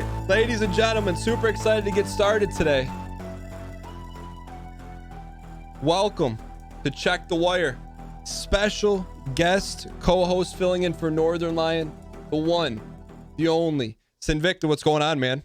right, ladies and gentlemen, super excited to get started today. Welcome to Check the Wire. Special guest co-host filling in for Northern Lion, the one, the only, Sinvicta. What's going on, man?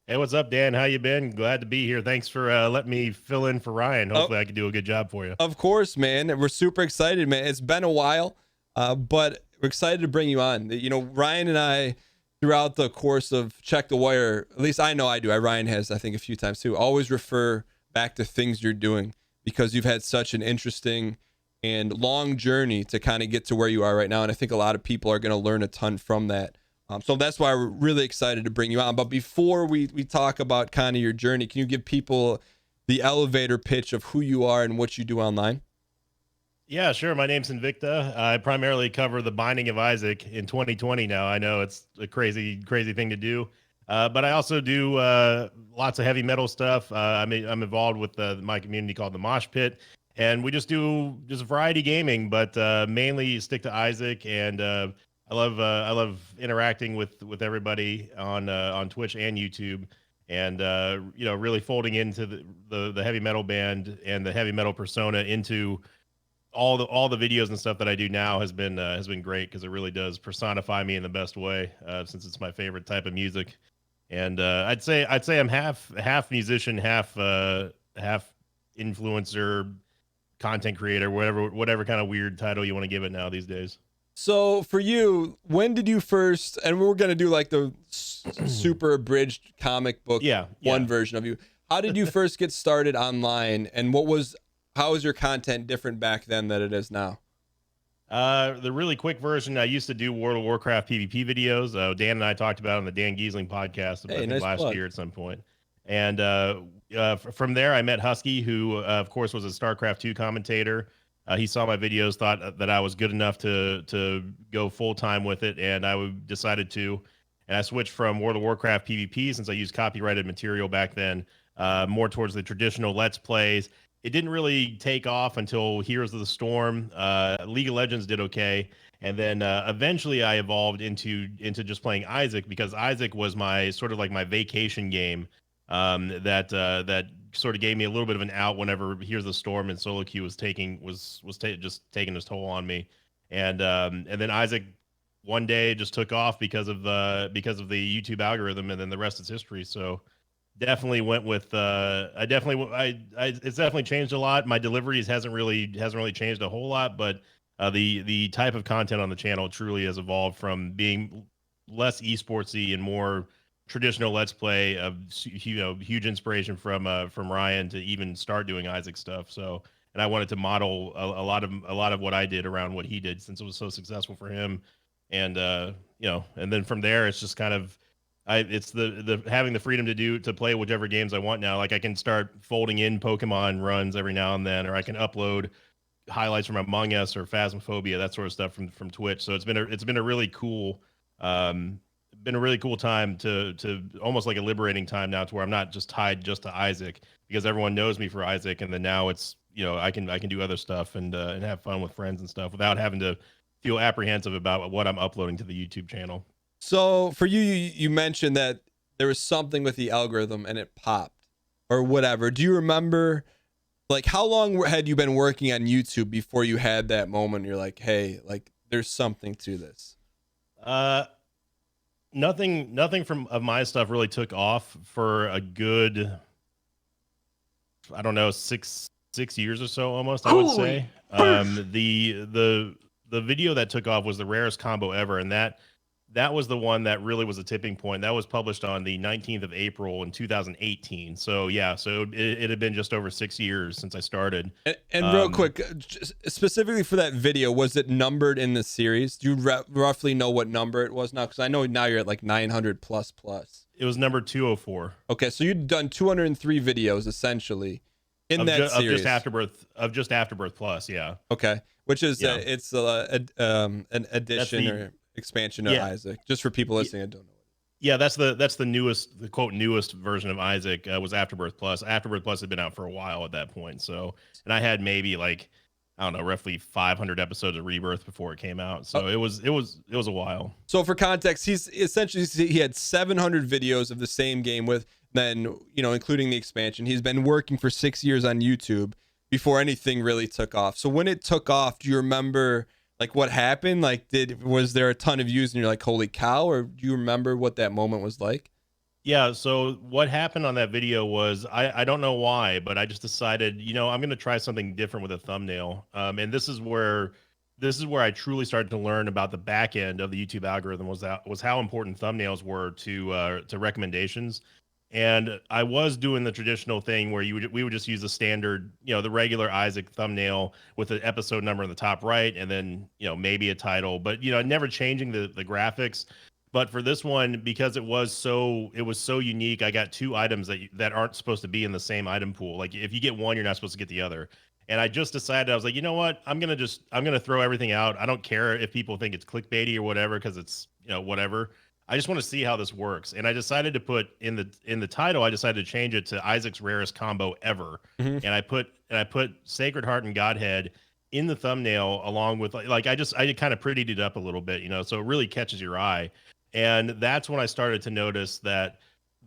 Hey, what's up, Dan? How you been? Glad to be here. Thanks for letting me fill in for Ryan. Hopefully I can do a good job for you. Of course, man. We're super excited, man. It's been a while, but we're excited to bring you on. You know, Ryan and I, throughout the course of Check the Wire, at least I know I do. Ryan has, I think, a few times too. Always refer back to things you're doing because you've had such an interesting and long journey to kind of get to where you are right now. And I think a lot of people are going to learn a ton from that. So that's why we're really excited to bring you on. But before we talk about kind of your journey, can you give people the elevator pitch of who you are and what you do online? Yeah, sure. My name's Sinvicta. I primarily cover the Binding of Isaac in 2020 now. I know it's a crazy thing to do. But I also do lots of heavy metal stuff. I'm involved with my community called the Mosh Pit. And we just do variety gaming, but mainly stick to Isaac. And I love interacting with everybody on Twitch and YouTube. And really folding into the heavy metal band and the heavy metal persona into all the videos and stuff that I do now has been great because it really does personify me in the best way since it's my favorite type of music. And I'd say I'm half musician, half influencer, content creator, whatever kind of weird title you want to give it now these days. So for you, when did you first, and we're going to do like the super abridged comic book version of you. How did you first get started online, and how is your content different back then than it is now? The really quick version, I used to do World of Warcraft PvP videos. Dan and I talked about it on the Dan Giesling podcast last year at some point. And from there, I met Husky, who, of course, was a StarCraft 2 commentator. He saw my videos, thought that I was good enough to go full-time with it, and I decided to. And I switched from World of Warcraft PvP, since I used copyrighted material back then, more towards the traditional Let's Plays. It didn't really take off until Heroes of the Storm. League of Legends did okay. And then eventually I evolved into just playing Isaac, because Isaac was my sort of like my vacation game that sort of gave me a little bit of an out whenever Here's the Storm and solo queue was just taking its toll on me. And then Isaac one day just took off because of the YouTube algorithm, and then the rest is history. So definitely went with it's definitely changed a lot. My deliveries hasn't really changed a whole lot, but the type of content on the channel truly has evolved from being less esportsy and more traditional Let's Play, of huge inspiration from Ryan to even start doing Isaac stuff. So, and I wanted to model a lot of what I did around what he did, since it was so successful for him. And and then from there it's just kind of it's the having the freedom to play whichever games I want now. Like I can start folding in Pokemon runs every now and then, or I can upload highlights from Among Us or Phasmophobia, that sort of stuff from Twitch. So it's been a really cool time to almost like a liberating time now, to where I'm not just tied just to Isaac, because everyone knows me for Isaac, and then now it's I can do other stuff and have fun with friends and stuff without having to feel apprehensive about what I'm uploading to the YouTube channel. So for you mentioned that there was something with the algorithm and it popped or whatever. Do you remember, like, how long had you been working on YouTube before you had that moment? You're like, hey, like there's something to this. Nothing of my stuff really took off for a good, I don't know, six years or so, almost. I would say. The video that took off was the rarest combo ever, and that was the one that really was a tipping point. That was published on the 19th of April in 2018. So yeah, it had been just over 6 years since I started. And real quick, specifically for that video, was it numbered in the series? Do you roughly know what number it was now? Because I know now you're at like 900 plus. It was number 204. Okay, so you'd done 203 videos essentially in that series. Of just Afterbirth Plus, yeah. Okay, which is it's an addition or expansion of Isaac, just for people listening that don't know. Yeah, that's the newest, the quote newest version of Isaac was Afterbirth Plus. Afterbirth Plus had been out for a while at that point. So, and I had maybe like I don't know, roughly 500 episodes of Rebirth before it came out. So it was a while. So for context, he had 700 videos of the same game with then, including the expansion. He's been working for 6 years on YouTube before anything really took off. So when it took off, do you remember like what happened? Like was there a ton of views and you're like, holy cow? Or do you remember what that moment was like? Yeah, so what happened on that video was I don't know why, but I just decided, I'm going to try something different with a thumbnail. And this is where I truly started to learn about the back end of the YouTube algorithm was how important thumbnails were to recommendations. And I was doing the traditional thing where we would just use the standard, the regular Isaac thumbnail with the episode number in the top right, and then maybe a title, but never changing the graphics. But for this one, because it was so unique, I got two items that aren't supposed to be in the same item pool. Like if you get one, you're not supposed to get the other. And I just decided, I was like, you know what? I'm gonna throw everything out. I don't care if people think it's clickbaity or whatever, because it's whatever. I just want to see how this works. And I decided to put in the title, I decided to change it to Isaac's rarest combo ever. Mm-hmm. And I put Sacred Heart and Godhead in the thumbnail along with I kind of prettied it up a little bit, so it really catches your eye. And that's when I started to notice that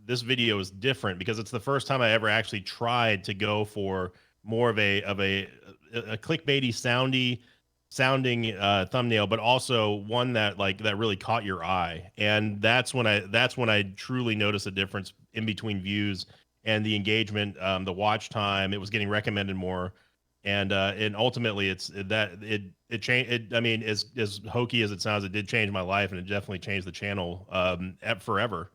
this video is different, because it's the first time I ever actually tried to go for more of a clickbaity sounding thumbnail, but also one that really caught your eye. And that's when I truly noticed a difference in between views and the engagement, the watch time. It was getting recommended more. And ultimately it changed. I mean, as hokey as it sounds, it did change my life, and it definitely changed the channel forever.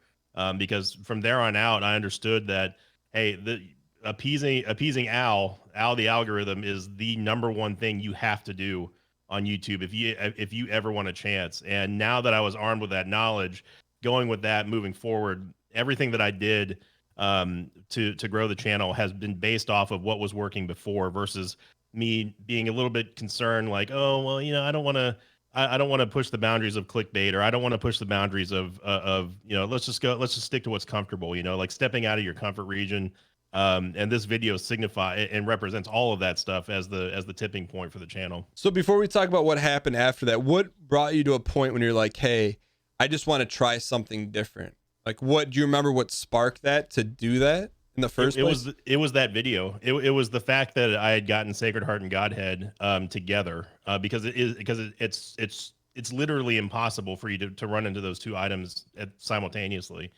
Because from there on out, I understood that, hey, the appeasing Al the algorithm is the number one thing you have to do on YouTube if you ever want a chance. And now that I was armed with that knowledge, going with that moving forward, everything that I did to grow the channel has been based off of what was working before, versus me being a little bit concerned, like, oh well, I don't want to push the boundaries of clickbait, or I don't want to push the boundaries of let's just stick to what's comfortable, like stepping out of your comfort region. And this video signifies and represents all of that stuff as the tipping point for the channel. So before we talk about what happened after that, what brought you to a point when you're like, hey, I just want to try something different? Like, what do you remember? What sparked that to do that in the first place? It was that video. It was the fact that I had gotten Sacred Heart and Godhead together, because it's literally impossible for you to run into those two items simultaneously.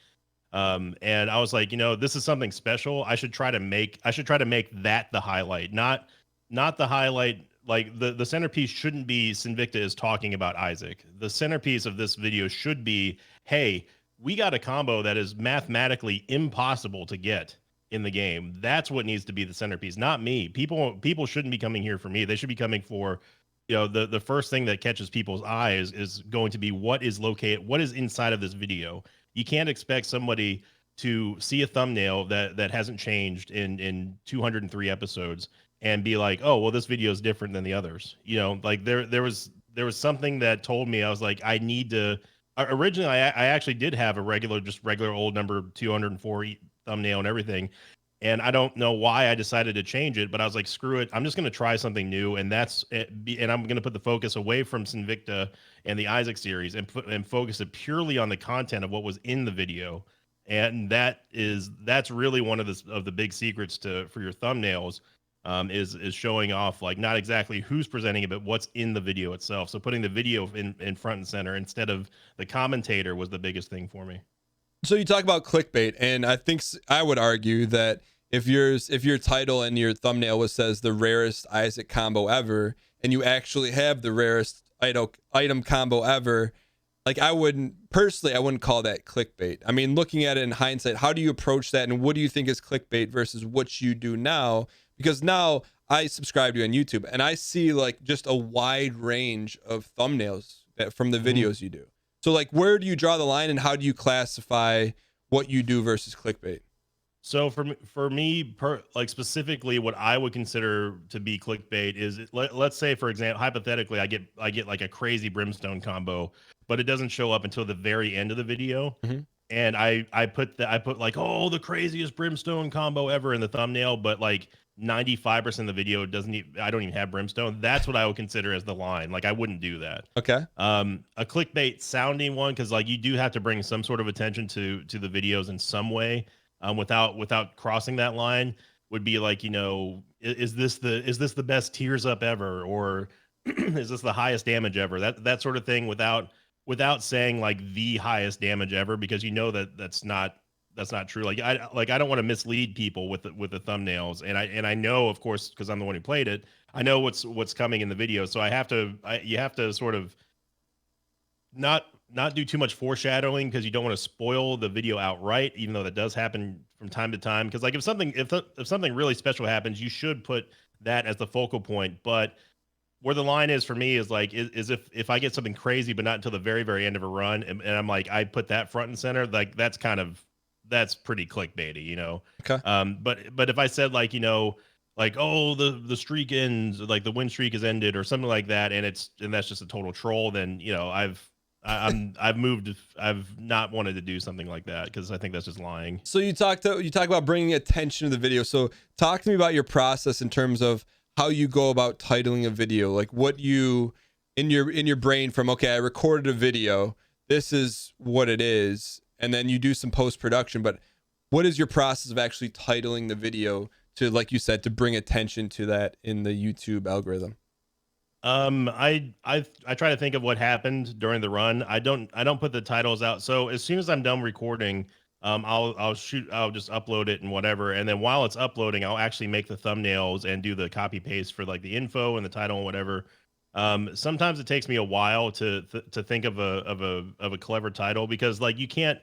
And I was like, this is something special. I should try to make that the highlight, not the highlight. Like the centerpiece shouldn't be Sinvicta is talking about Isaac. The centerpiece of this video should be, hey, we got a combo that is mathematically impossible to get in the game. That's what needs to be the centerpiece, not me. People shouldn't be coming here for me. They should be coming for, the first thing that catches people's eyes is going to be what is inside of this video. You can't expect somebody to see a thumbnail that hasn't changed in 203 episodes and be like, oh, well, this video is different than the others. Like there was something that told me, I was like, I need to. Originally, I actually did have a regular old number 204 thumbnail and everything. And I don't know why I decided to change it, but I was like, screw it. I'm just going to try something new. And that's it. And I'm going to put the focus away from Sinvicta and the Isaac series and focus it purely on the content of what was in the video. And that's really one of the big secrets for your thumbnails, is showing off, like, not exactly who's presenting it, but what's in the video itself. So putting the video in front and center instead of the commentator was the biggest thing for me. So you talk about clickbait, and I would argue that if your title and your thumbnail says the rarest Isaac combo ever, and you actually have the rarest item combo ever, like, I wouldn't call that clickbait. I mean, looking at it in hindsight, how do you approach that, and what do you think is clickbait versus what you do now? Because now I subscribe to you on YouTube, and I see like just a wide range of thumbnails from the videos you do. So, like, where do you draw the line, and how do you classify what you do versus clickbait? So for me, like, specifically, what I would consider to be clickbait is, let's say, for example, hypothetically, I get like a crazy brimstone combo, but it doesn't show up until the very end of the video. Mm-hmm. And I put like, oh, the craziest brimstone combo ever in the thumbnail, but like 95% of the video I don't even have brimstone, that's what I would consider as the line. Like I wouldn't do that. Okay. A clickbait sounding one, because like you do have to bring some sort of attention to the videos in some way, without crossing that line, would be like, is this the best tears up ever, or is this the highest damage ever? That sort of thing, without saying like the highest damage ever, because that's not true. Like I don't want to mislead people with the thumbnails, and I know, of course, because I'm the one who played it, I know what's coming in the video, so you have to sort of not do too much foreshadowing, because you don't want to spoil the video outright, even though that does happen from time to time. Because like if something really special happens, you should put that as the focal point. But where the line is for me is like is if I get something crazy, but not until the very, very end of a run, and I'm like, I put that front and center, like that's pretty clickbaity. Okay. But if I said like, like, oh, the streak ends, like the win streak is ended or something like that, and that's just a total troll, then I've not wanted to do something like that, because I think that's just lying. So you talk about bringing attention to the video. So talk to me about your process in terms of how you go about titling a video, like what you in your brain from, okay, I recorded a video, this is what it is, and then you do some post-production, but what is your process of actually titling the video to, like you said, to bring attention to that in the YouTube algorithm? I try to think of what happened during the run. I don't put the titles out. So as soon as I'm done recording, I'll just upload it and whatever. And then while it's uploading, I'll actually make the thumbnails and do the copy paste for like the info and the title and whatever. Sometimes it takes me a while to think of a clever title, because like you can't,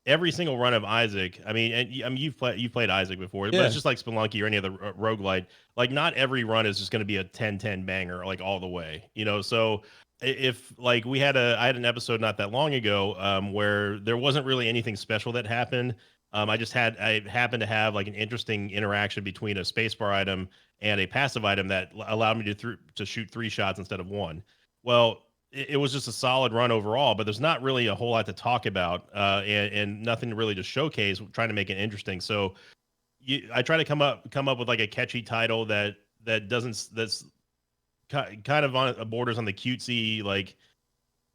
every single run of Isaac, I mean you've played Isaac before, but it's just like Spelunky or any other roguelite. Like not every run is just going to be a 10-10 banger like all the way, so if like I had an episode not that long ago where there wasn't really anything special that happened. I happened to have like an interesting interaction between a spacebar item and a passive item that allowed me to shoot 3 shots instead of 1. Well, it was just a solid run overall, but there's not really a whole lot to talk about, and nothing really to showcase, trying to make it interesting. So I try to come up with like a catchy title that's kind of on borders on the cutesy, like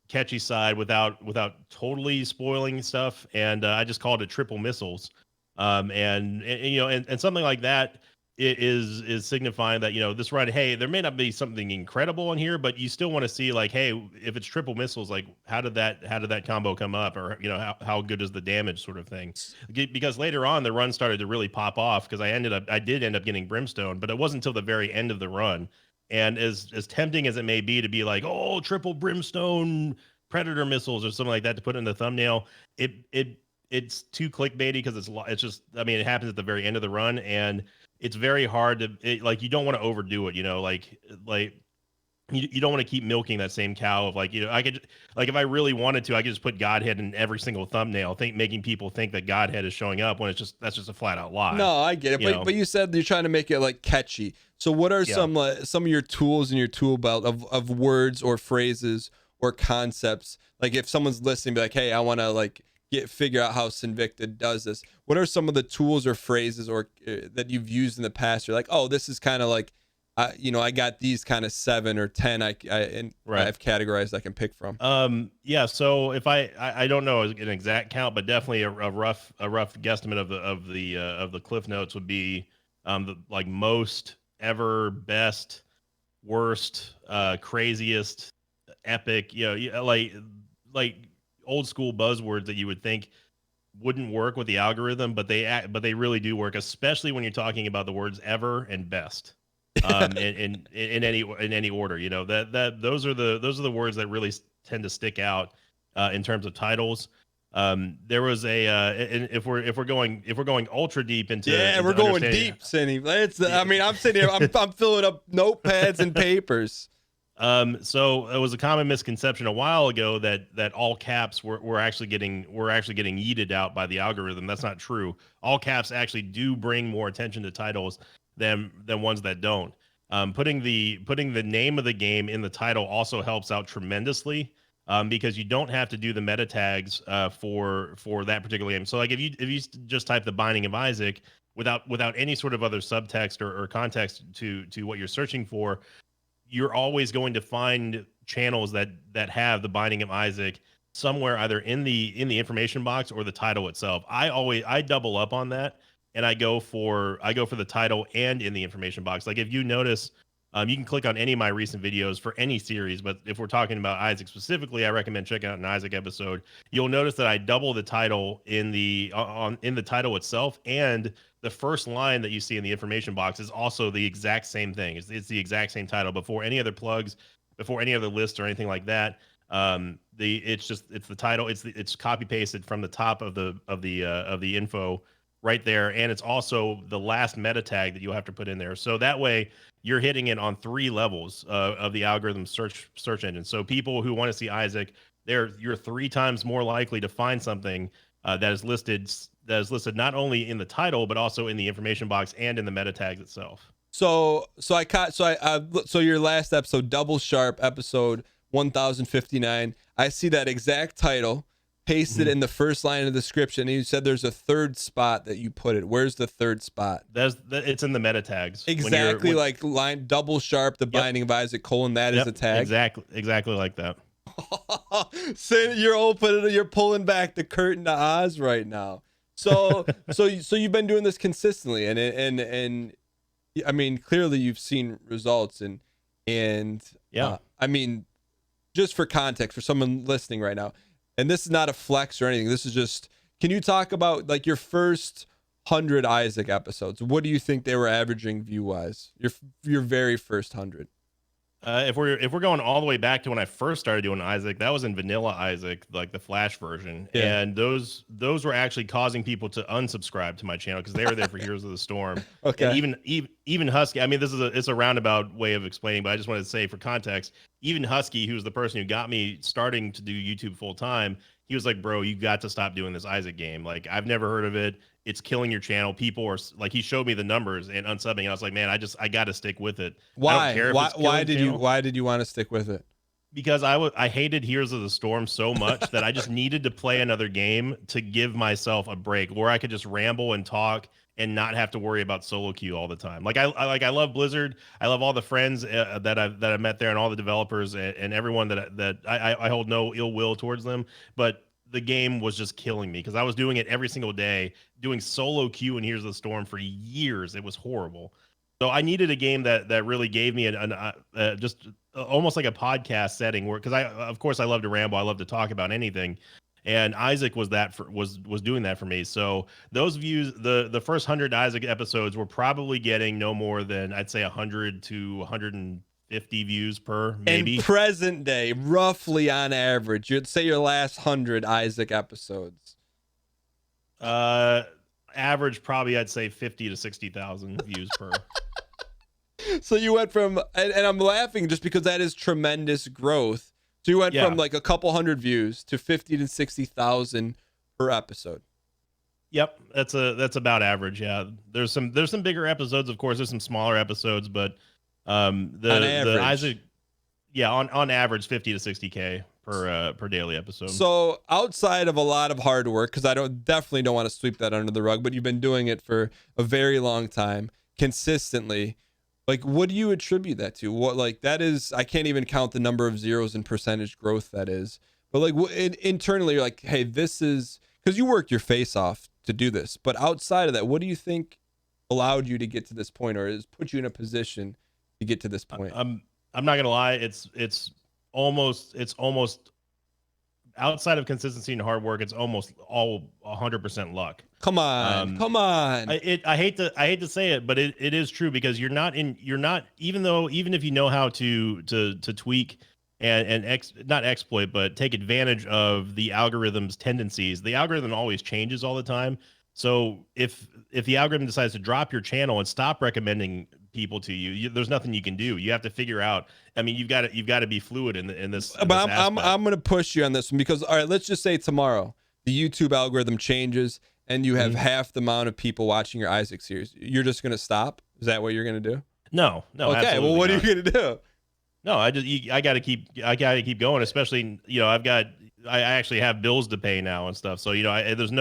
catchy side, without totally spoiling stuff. And I just called it Triple Missiles. And something like that is signifying that, this run, hey, there may not be something incredible in here, but you still want to see like, hey, if it's triple missiles, like how did that combo come up, or how good is the damage, sort of thing. Because later on the run started to really pop off, because I did end up getting brimstone, but it wasn't until the very end of the run. And as tempting as it may be to be like, oh, triple brimstone predator missiles or something like that to put in the thumbnail, it's too clickbaity, because it's just, I mean, it happens at the very end of the run, and it's very hard to like, you don't want to overdo it, like you don't want to keep milking that same cow of like, I could, like, if I really wanted to, I could just put Godhead in every single thumbnail, making people think that Godhead is showing up, when that's just a flat out lie. No, I get it. But you said you're trying to make it like catchy. So what are some of your tools in your tool belt of words or phrases or concepts? Like if someone's listening, be like, hey, I want to like figure out how Sinvicta does this. What are some of the tools or phrases or that you've used in the past? You're like, oh, this is kind of like, I got these kind of 7 or 10 I've categorized I can pick from. So if I don't know an exact count, but definitely a rough guesstimate of the cliff notes would be the like most, ever, best, worst, craziest, epic, like old school buzzwords that you would think wouldn't work with the algorithm, but they really do work, especially when you're talking about the words ever and best. In any order, those are the words that really tend to stick out in terms of titles. There was if we're going ultra deep into, we're going deep, Cinny. I'm sitting here, I'm filling up notepads and papers. So it was a common misconception a while ago that all caps were actually getting yeeted out by the algorithm. That's not true. All caps actually do bring more attention to titles than ones that don't. Putting the name of the game in the title also helps out tremendously. because you don't have to do the meta tags for that particular game. So like if you just type the Binding of Isaac without any sort of other subtext or context to what you're searching for, you're always going to find channels that have the Binding of Isaac somewhere, either in the information box or the title itself. I double up on that, and I go for the title and in the information box. Like if you notice, you can click on any of my recent videos for any series, but if we're talking about Isaac specifically, I recommend checking out an Isaac episode. You'll notice that I double the title in the title itself, and the first line that you see in the information box is also the exact same thing. It's the exact same title before any other plugs, before any other list or anything like that. It's the title. It's copy pasted from the top of the info right there, and it's also the last meta tag that you'll have to put in there. So that way you're hitting it on 3 levels of the algorithm search engine. So people who want to see Isaac, you're 3 times more likely to find something that is listed not only in the title but also in the information box and in the meta tags itself. So your last episode, Double Sharp, episode 1059. I see that exact title pasted in the first line of the description, and you said there's a third spot that you put it. Where's the third spot? It's in the meta tags. Exactly, like line Double Sharp, the Binding of Isaac, : that is a tag. Exactly like that. So you're pulling back the curtain to Oz right now. So you've been doing this consistently, and I mean, clearly you've seen results, and I mean, just for context for someone listening right now, and this is not a flex or anything, this is just, can you talk about like your first 100 Isaac episodes? What do you think they were averaging view wise? Your very first 100. If we're going all the way back to when I first started doing Isaac, that was in vanilla Isaac, like the Flash version, and those were actually causing people to unsubscribe to my channel because they were there for Heroes of the Storm. Okay. And even Husky. I mean, it's a roundabout way of explaining, but I just wanted to say for context, even Husky, who's the person who got me starting to do YouTube full time, he was like, "Bro, you got to stop doing this Isaac game. Like, I've never heard of it. It's killing your channel. People are like," he showed me the numbers and unsubbing, and I was like, "Man, I got to stick with it." Why? I don't care if it's why did you want to stick with it? Because I hated Heroes of the Storm so much that I just needed to play another game to give myself a break where I could just ramble and talk and not have to worry about solo queue all the time. Like I love Blizzard. I love all the friends that I've met there and all the developers and everyone that I hold no ill will towards them. But the game was just killing me because I was doing it every single day, doing solo queue in Heroes of the Storm for years. It was horrible. So I needed a game that really gave me just almost like a podcast setting where, because of course I love to ramble, I love to talk about anything, and Isaac was doing that for me. So those views, the first 100 Isaac episodes were probably getting no more than, I'd say, 100 to 150 views per, maybe. In present day, roughly on average, you'd say your last 100 Isaac episodes. Average probably, I'd say 50 to 60,000 views per. So you went from, and I'm laughing just because that is tremendous growth. So you went from like a couple hundred views to 50 to 60,000 per episode. Yep, that's about average. Yeah, there's some bigger episodes, of course. There's some smaller episodes, but the Isaac, on average 50 to 60K per daily episode. So outside of a lot of hard work, because I definitely don't want to sweep that under the rug, but you've been doing it for a very long time, consistently. Like, what do you attribute that to? What, like, that is, I can't even count the number of zeros and percentage growth that is. But like internally, you're like, hey, this is, because you worked your face off to do this. But outside of that, what do you think allowed you to get to this point, or has put you in a position to get to this point? I'm not gonna lie, it's almost outside of consistency and hard work, it's almost all 100% luck. Come on. I hate to say it, but it is true, because you're not even if you know how to tweak and not exploit, but take advantage of the algorithm's tendencies. The algorithm always changes all the time. So if the algorithm decides to drop your channel and stop recommending people to you, there's nothing you can do. You have to figure out. I mean, you've got to be fluid in this. But I'm going to push you on this one, because all right, let's just say tomorrow the YouTube algorithm changes and you have half the amount of people watching your Isaac series. You're just going to stop? Is that what you're going to do? No. Okay. Well, what are you going to do? No, I got to keep going, especially, I actually have bills to pay now and stuff. So, there's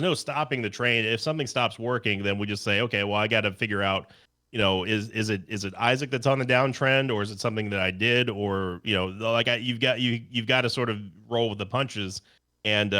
no stopping the train. If something stops working, then we just say, okay, well, I got to figure out, is it Isaac that's on the downtrend, or is it something that I did, or, like you've got to sort of roll with the punches and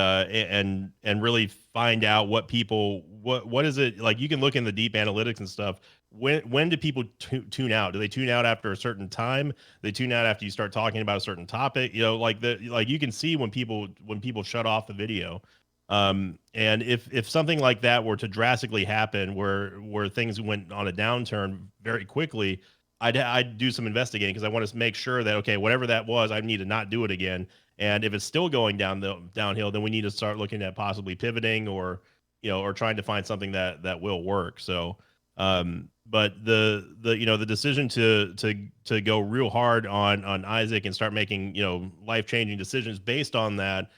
really find out what is it like. You can look in the deep analytics and stuff. When do people tune out? Do they tune out after a certain time? They tune out after you start talking about a certain topic. Like you can see when people shut off the video. And if something like that were to drastically happen, where things went on a downturn very quickly, I'd do some investigating, because I want to make sure that, okay, whatever that was, I need to not do it again. And if it's still going downhill, then we need to start looking at possibly pivoting, or trying to find something that will work. So, but the decision to go real hard on Isaac and start making, life-changing decisions based on that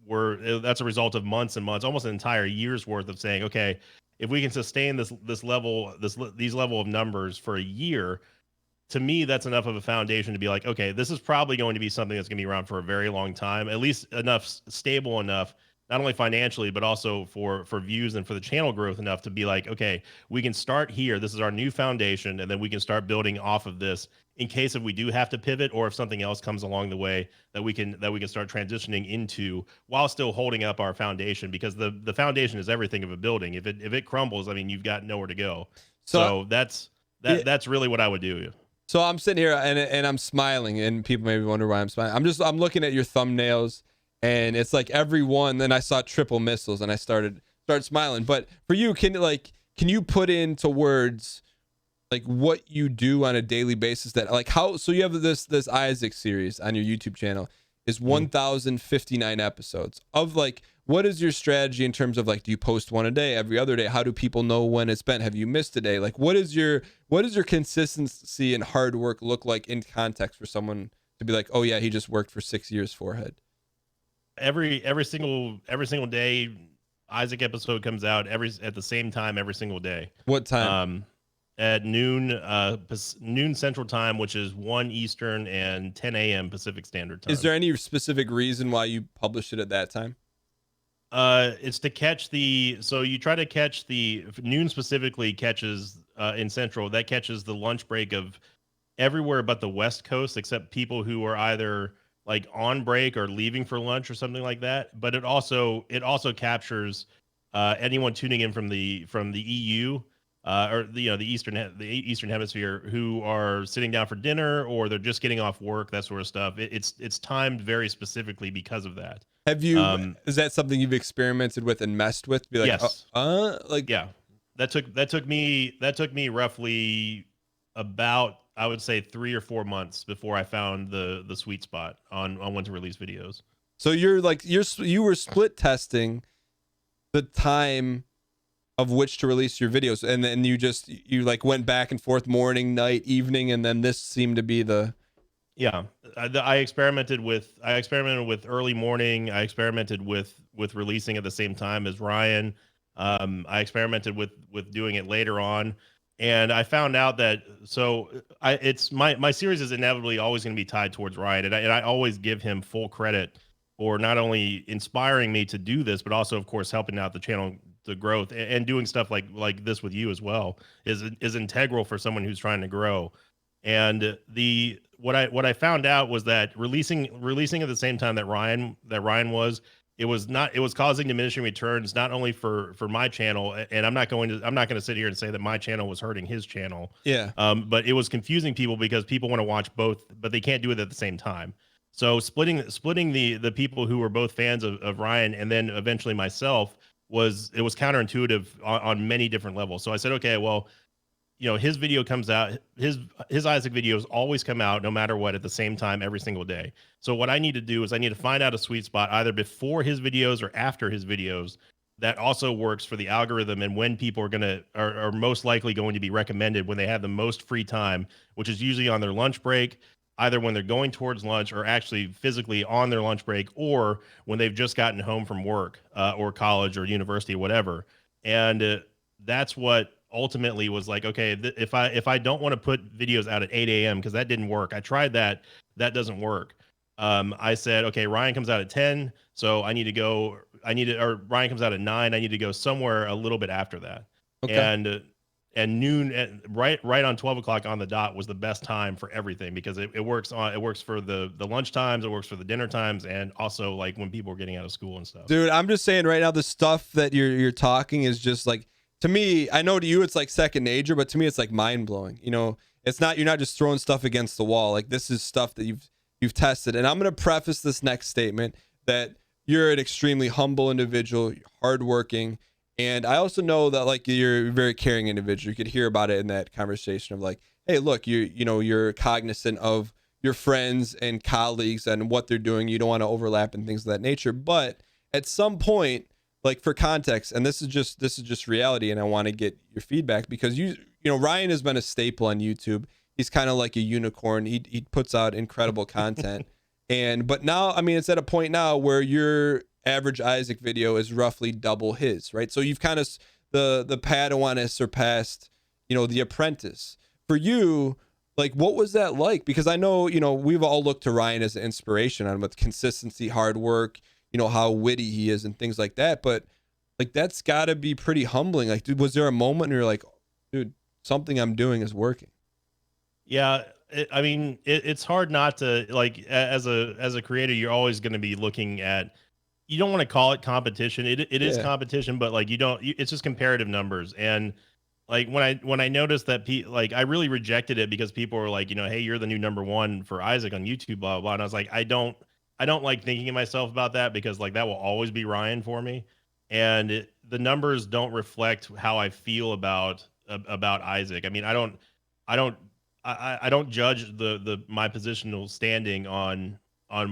that's a result of months and months, almost an entire year's worth of saying, okay, if we can sustain these level of numbers for a year, to me, that's enough of a foundation to be like, okay, this is probably going to be something that's going to be around for a very long time, at least stable enough, not only financially, but also for views and for the channel growth enough to be like, okay, we can start here. This is our new foundation. And then we can start building off of this in case if we do have to pivot, or if something else comes along the way that we can start transitioning into while still holding up our foundation, because the foundation is everything of a building. If it crumbles, I mean, you've got nowhere to go. So that's really what I would do. So I'm sitting here and I'm smiling, and people maybe wonder why I'm smiling. I'm looking at your thumbnails, and it's like every one. Then I saw triple missiles, and I started smiling. But for you, can you put into words like what you do on a daily basis, that like how, so you have this Isaac series on your YouTube channel is 1,059 episodes of, like, what is your strategy in terms of, like, do you post one a day, every other day? How do people know when it's been? Have you missed a day? Like, what is your consistency and hard work look like in context for someone to be like, oh yeah, he just worked for 6 years forehead? Every single day, Isaac episode comes out at the same time every single day. What time? At noon Central Time, which is 1 Eastern and 10 a.m. Pacific Standard Time. Is there any specific reason why you publish it at that time? It's to catch so you try to catch noon specifically catches in Central, that catches the lunch break of everywhere but the West Coast, except people who are either like on break or leaving for lunch or something like that. But it also captures anyone tuning in from the EU. Or the Eastern Hemisphere, who are sitting down for dinner, or they're just getting off work, that sort of stuff. It's timed very specifically because of that. Have you? Is that something you've experimented with and messed with? Be like, yes. Yeah. That took me roughly about, I would say, 3 or 4 months before I found the sweet spot on when to release videos. So you were split testing the time of which to release your videos, and then you like went back and forth, morning, night, evening, and then this seemed to be the. Yeah, I experimented with early morning. I experimented with releasing at the same time as Ryan. I experimented with doing it later on, and I found out that it's my series is inevitably always going to be tied towards Ryan, and I always give him full credit for not only inspiring me to do this, but also, of course, helping out the channel, the growth, and doing stuff like this with you as well is integral for someone who's trying to grow. And what I found out was that releasing at the same time that Ryan was, it was causing diminishing returns, not only for my channel, and I'm not going to sit here and say that my channel was hurting his channel. Yeah. But it was confusing people because people want to watch both, but they can't do it at the same time. So splitting the people who were both fans of Ryan and then eventually myself was counterintuitive on many different levels. So I said, okay, well, his video comes out, his Isaac videos always come out no matter what at the same time every single day. So what I need to do is I need to find out a sweet spot either before his videos or after his videos that also works for the algorithm, and when people are most likely going to be recommended when they have the most free time, which is usually on their lunch break, either when they're going towards lunch or actually physically on their lunch break, or when they've just gotten home from work or college or university or whatever. And that's what ultimately was like, okay, if I don't want to put videos out at 8 a.m. because that didn't work. I tried that. That doesn't work. I said, okay, Ryan comes out at 10, so or Ryan comes out at 9. I need to go somewhere a little bit after that. Okay. And noon, right on 12 o'clock on the dot was the best time for everything, because it works for the lunch times, it works for the dinner times, and also like when people are getting out of school and stuff. Dude, I'm just saying right now, the stuff that you're talking is just like, to me, I know to you it's like second nature, but to me it's like mind blowing. You know, it's not, you're not just throwing stuff against the wall. Like, this is stuff that you've tested. And I'm gonna preface this next statement that you're an extremely humble individual, hardworking. And I also know that like you're a very caring individual. You could hear about it in that conversation of like, hey, look, you're cognizant of your friends and colleagues and what they're doing. You don't want to overlap and things of that nature. But at some point, like, for context, and this is just reality, and I want to get your feedback, because Ryan has been a staple on YouTube. He's kind of like a unicorn. He puts out incredible content. But now, I mean, it's at a point now where your average Isaac video is roughly double his, right? So you've kind of, the Padawan has surpassed, the apprentice. For you, like, what was that like? Because I know, we've all looked to Ryan as an inspiration on with consistency, hard work, how witty he is and things like that. But like, that's gotta be pretty humbling. Like, dude, was there a moment where you're like, dude, something I'm doing is working? Yeah. It's hard not to, like, as a creator, you're always going to be looking at, you don't want to call it competition. It is competition, but like, it's just comparative numbers. And like, when I noticed that like, I really rejected it because people were like, hey, you're the new number one for Isaac on YouTube, blah, blah, blah. And I was like, I don't like thinking of myself about that, because like, that will always be Ryan for me. And the numbers don't reflect how I feel about Isaac. I mean, I don't judge my positional standing on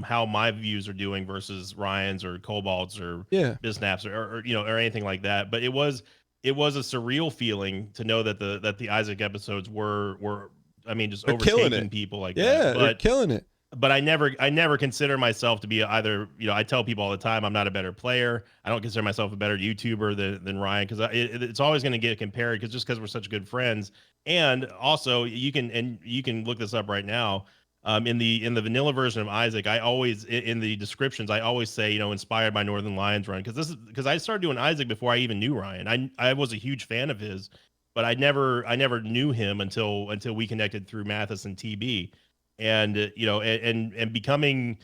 how my views are doing versus Ryan's or Cobalt's or Bisnap's or or anything like that. But it was a surreal feeling to know that the Isaac episodes were I mean, just they're overtaking people like that. Yeah, they're killing it. But I never consider myself to be either, I tell people all the time, I'm not a better player. I don't consider myself a better YouTuber than Ryan, because it's always going to get compared, because we're such good friends. And also, you can look this up right now. In the vanilla version of Isaac, I always, in the descriptions, I always say, inspired by Northern Lions run, because I started doing Isaac before I even knew Ryan. I was a huge fan of his, but I never knew him until we connected through Mathis and TB. And and becoming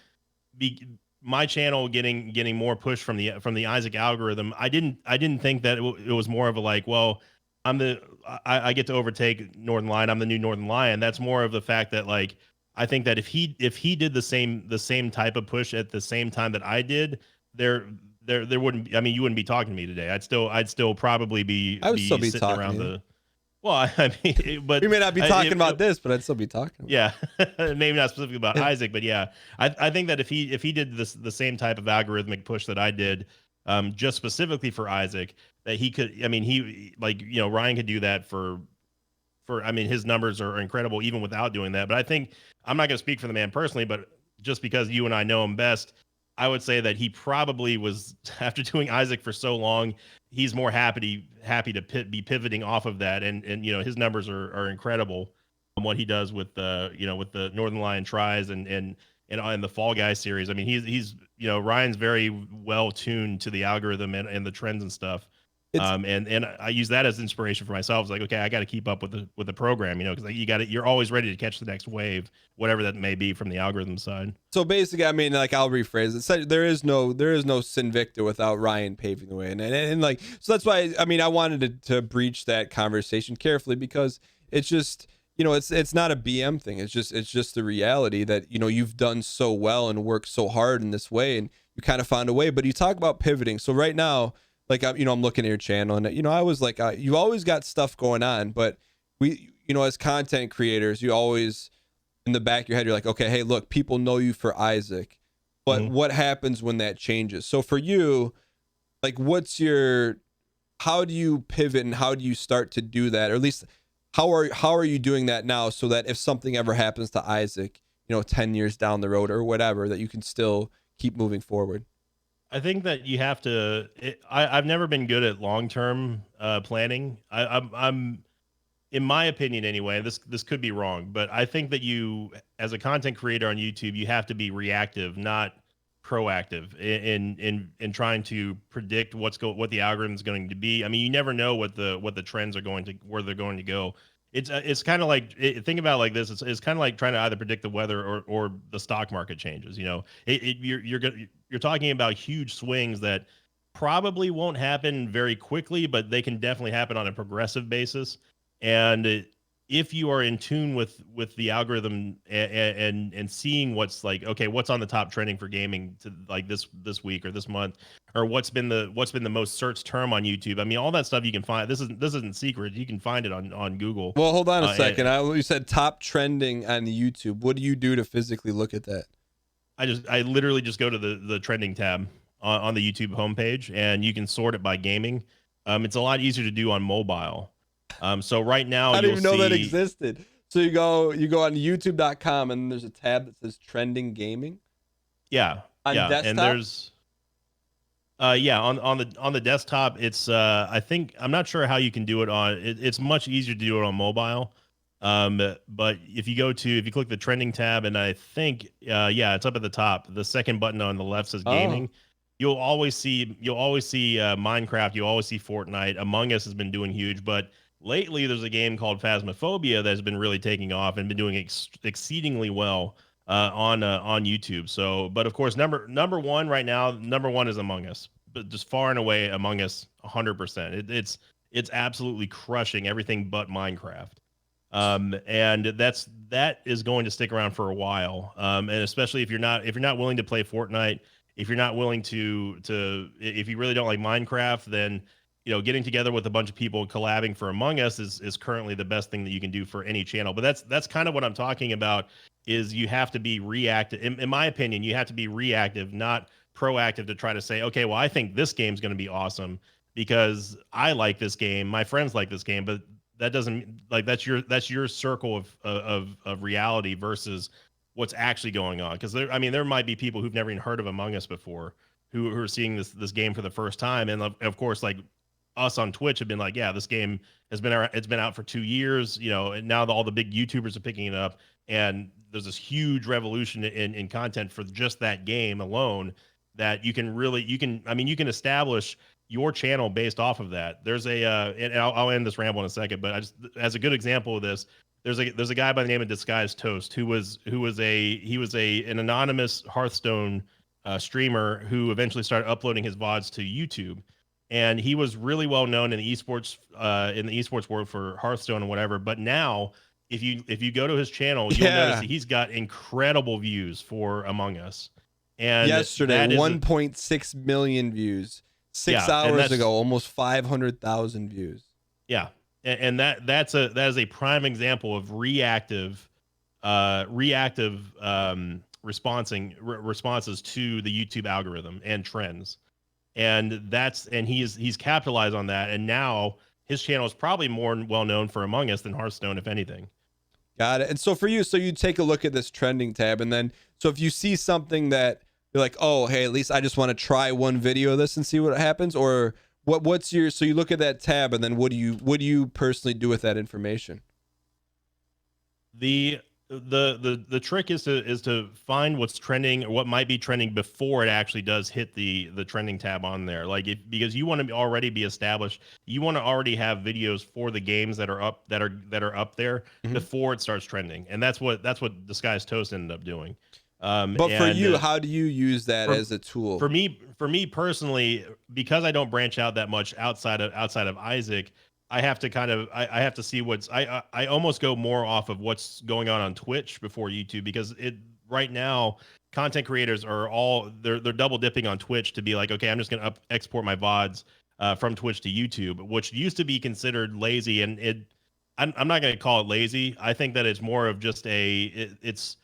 my channel getting more push from the Isaac algorithm. I didn't think that it was more of a like, well, I get to overtake Northern Lion, I'm the new Northern Lion. That's more of the fact that, like, I think that if he did the same type of push at the same time that I did, there wouldn't be, I mean, you wouldn't be talking to me today. I'd still probably be sitting around the. Well, I mean, but we may not be talking about this, but I'd still be talking. Yeah, maybe not specifically about Isaac, but yeah, I think that if he did the same type of algorithmic push that I did, just specifically for Isaac, that he could. I mean, he, like, Ryan could do that for. I mean, his numbers are incredible even without doing that. But I think, I'm not going to speak for the man personally, but just because you and I know him best, I would say that he probably was, after doing Isaac for so long, he's more happy to be pivoting off of that, and his numbers are incredible on what he does with with the Northern Lion tries and the Fall Guy series. I mean, he's Ryan's very well tuned to the algorithm and the trends and stuff. And I use that as inspiration for myself. It's like, okay, I got to keep up with the program, because like, you're always ready to catch the next wave, whatever that may be from the algorithm side. So basically, I mean, like, I'll rephrase it. So there is no Sinvicta without Ryan paving the way, and like, so that's why, I mean, I wanted to breach that conversation carefully, because it's just, it's not a BM thing. It's just the reality that, you've done so well and worked so hard in this way, and you kind of found a way. But you talk about pivoting. So right now, like, I'm looking at your channel, and I was like, you always got stuff going on, but we, as content creators, you always, in the back of your head, you're like, okay, hey, look, people know you for Isaac, but what happens when that changes? So for you, like, how do you pivot, and how do you start to do that? Or at least, how are you doing that now, so that if something ever happens to Isaac, 10 years down the road or whatever, that you can still keep moving forward? I think that you have to. I've never been good at long term planning. I'm in my opinion anyway. This could be wrong, but I think that you, as a content creator on YouTube, you have to be reactive, not proactive in trying to predict what the algorithm is going to be. I mean, you never know what the trends are going to where they're going to go. It's kind of like think about it like this. It's kind of like trying to either predict the weather or the stock market changes. You know, you're talking about huge swings that probably won't happen very quickly, but they can definitely happen on a progressive basis. And if you are in tune with the algorithm and seeing what's like, okay, what's on the top trending for gaming to like this week or this month, or what's been the most searched term on YouTube. I mean, all that stuff you can find. This isn't secret. You can find it on Google. Well, hold on a second. You said top trending on YouTube. What do you do to physically look at that? I literally just go to the trending tab on the YouTube homepage, and you can sort it by gaming. It's a lot easier to do on mobile. So right now, I didn't even know that existed. So you go on YouTube.com and there's a tab that says trending gaming. Yeah, on desktop? And there's on the desktop. It's I think I'm not sure how you can do it on. It's much easier to do it on mobile. But if you click the trending tab, and I think it's up at the top. The second button on the left says gaming. You'll always see Minecraft. You always see Fortnite. Among Us has been doing huge, but lately there's a game called Phasmophobia that's been really taking off and been doing exceedingly well on YouTube. So, but of course, number one right now, number one is Among Us, but just far and away Among Us, 100%. It's absolutely crushing everything but Minecraft. And that is going to stick around for a while. And especially if you're not willing to play Fortnite, if you're not willing if you really don't like Minecraft, then getting together with a bunch of people collabing for Among Us is currently the best thing that you can do for any channel. But that's kind of what I'm talking about. Is you have to be reactive. In my opinion, you have to be reactive, not proactive, to try to say, okay, well, I think this game's going to be awesome because I like this game, my friends like this game, but that doesn't that's your circle of reality versus what's actually going on. Because there might be people who've never even heard of Among Us before who are seeing this game for the first time, and of course, like us on Twitch have been like, yeah, this game it's been out for 2 years, and now all the big YouTubers are picking it up, and there's this huge revolution in content for just that game alone that you can establish your channel based off of that. There's and I'll end this ramble in a second, but as a good example of this, there's a guy by the name of Disguised Toast who was an anonymous Hearthstone streamer who eventually started uploading his VODs to YouTube, and he was really well known in the esports world for Hearthstone and whatever. But now, if you go to his channel, you'll notice that he's got incredible views for Among Us. And yesterday, 1.6 million views. 6 hours ago, almost 500,000 views. Yeah, and that is a prime example of reactive responses to the YouTube algorithm and trends, and he's capitalized on that, and now his channel is probably more well known for Among Us than Hearthstone, if anything. Got it. And so for you, you take a look at this trending tab, and then so if you see something that you're like, oh, hey, at least I just want to try one video of this and see what happens, or what's your, so you look at that tab, and then what do you personally do with that information? The trick is to find what's trending or what might be trending before it actually does hit the trending tab on there. Because you want to already be established, you want to already have videos for the games that are up there before it starts trending, and that's what Disguised Toast ended up doing. But for you, how do you use that as a tool? For me personally, because I don't branch out that much outside of Isaac, I have to I have to see I almost go more off of what's going on Twitch before YouTube, because right now content creators are they're double dipping on Twitch to be like, okay, I'm just going to export my VODs from Twitch to YouTube, which used to be considered lazy, and I'm not going to call it lazy. I think that it's more of just it's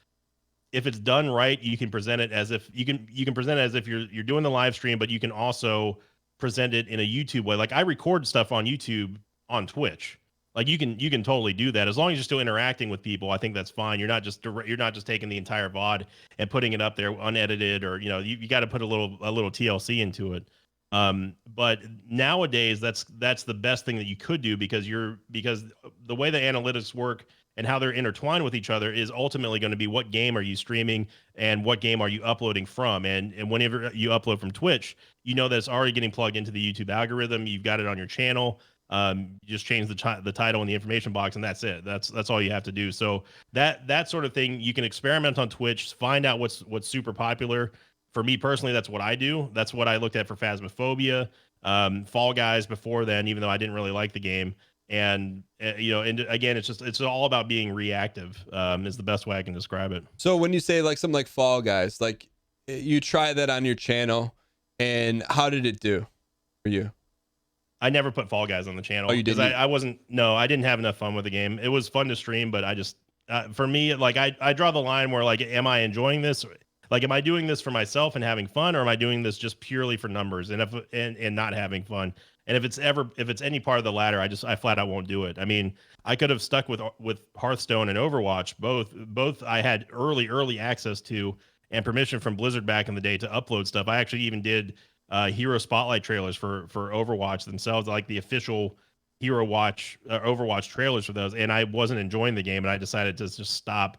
if it's done right, you can present it as if you're doing the live stream, but you can also present it in a YouTube way. Like I record stuff on YouTube on Twitch. Like you can totally do that as long as you're still interacting with people. I think that's fine. You're not just taking the entire VOD and putting it up there unedited, or you got to put a little TLC into it. But nowadays that's the best thing that you could do, because the way the analytics work and how they're intertwined with each other is ultimately going to be what game are you streaming and what game are you uploading from. And whenever you upload from Twitch, that it's already getting plugged into the YouTube algorithm. You've got it on your channel. You just change the title in the information box, and that's it. That's all you have to do. So that sort of thing, you can experiment on Twitch, find out what's super popular. For me personally, that's what I do. That's what I looked at for Phasmophobia, Fall Guys before then, even though I didn't really like the game. And and again, it's all about being reactive. Is the best way I can describe it. So when you say like something like Fall Guys, like you try that on your channel, and how did it do for you? I never put Fall Guys on the channel. Oh, you didn't? I didn't have enough fun with the game. It was fun to stream, but I just, for me, like I draw the line where, like, am I enjoying this? Like, am I doing this for myself and having fun, or am I doing this just purely for numbers and not having fun? And if it's any part of the latter, I flat out won't do it. I mean, I could have stuck with Hearthstone and Overwatch. Both I had early access to and permission from Blizzard back in the day to upload stuff. I actually even did hero spotlight trailers for Overwatch themselves, like the official Overwatch trailers for those, and I wasn't enjoying the game, and I decided to just stop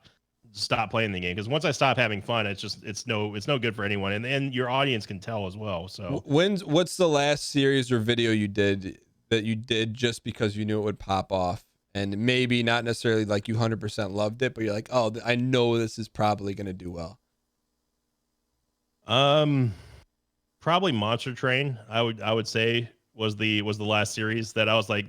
playing the game, because once I stop having fun, it's no good for anyone, and your audience can tell as well. So what's the last series or video you did that you did just because you knew it would pop off, and maybe not necessarily like you 100% loved it, but you're like, oh, I know this is probably going to do well? Probably Monster Train, I would say was the last series that I was like,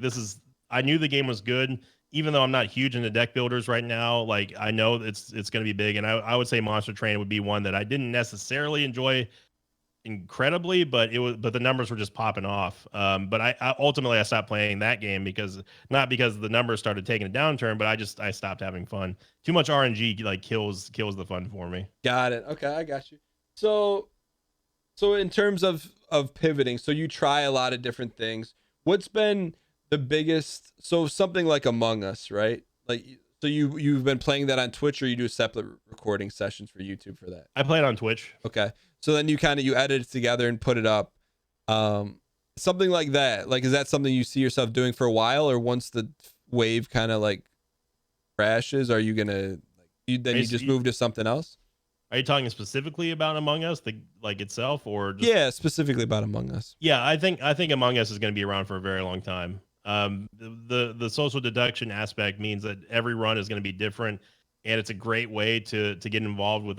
I knew the game was good, even though I'm not huge into deck builders right now. Like, I know it's going to be big, and I would say Monster Train would be one that I didn't necessarily enjoy incredibly, but the numbers were just popping off. But I ultimately stopped playing that game not because the numbers started taking a downturn, but I stopped having fun. Too much RNG like kills the fun for me. Got it. Okay, I got you. So in terms of pivoting, so you try a lot of different things. What's been the biggest, so something like Among Us, right? Like, so you've been playing that on Twitch, or you do separate recording sessions for YouTube for that? I play it on Twitch. Okay. So then you edit it together and put it up. Something like that. Like, is that something you see yourself doing for a while, or once the wave kind of like crashes, are you gonna you just move to something else? Are you talking specifically about Among Us, itself, or just... Yeah, specifically about Among Us. Yeah, I think Among Us is going to be around for a very long time. The social deduction aspect means that every run is going to be different, and it's a great way to get involved with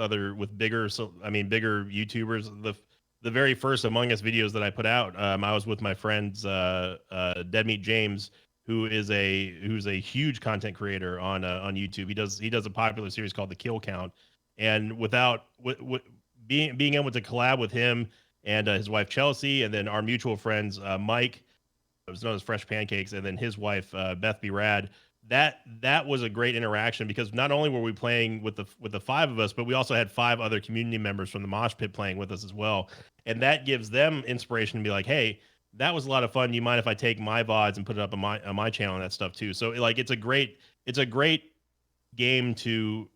bigger YouTubers. The very first Among Us videos that I put out, I was with my friends Dead Meat James, who's a huge content creator on YouTube. He does a popular series called The Kill Count. And without being able to collab with him and his wife Chelsea, and then our mutual friends Mike, who's known as Fresh Pancakes, and then his wife Beth B. Rad, that was a great interaction, because not only were we playing with the five of us, but we also had 5 other community members from the Mosh Pit playing with us as well, and that gives them inspiration to be like, hey, that was a lot of fun. Do you mind if I take my VODs and put it up on my channel and that stuff too? So like, it's a great game to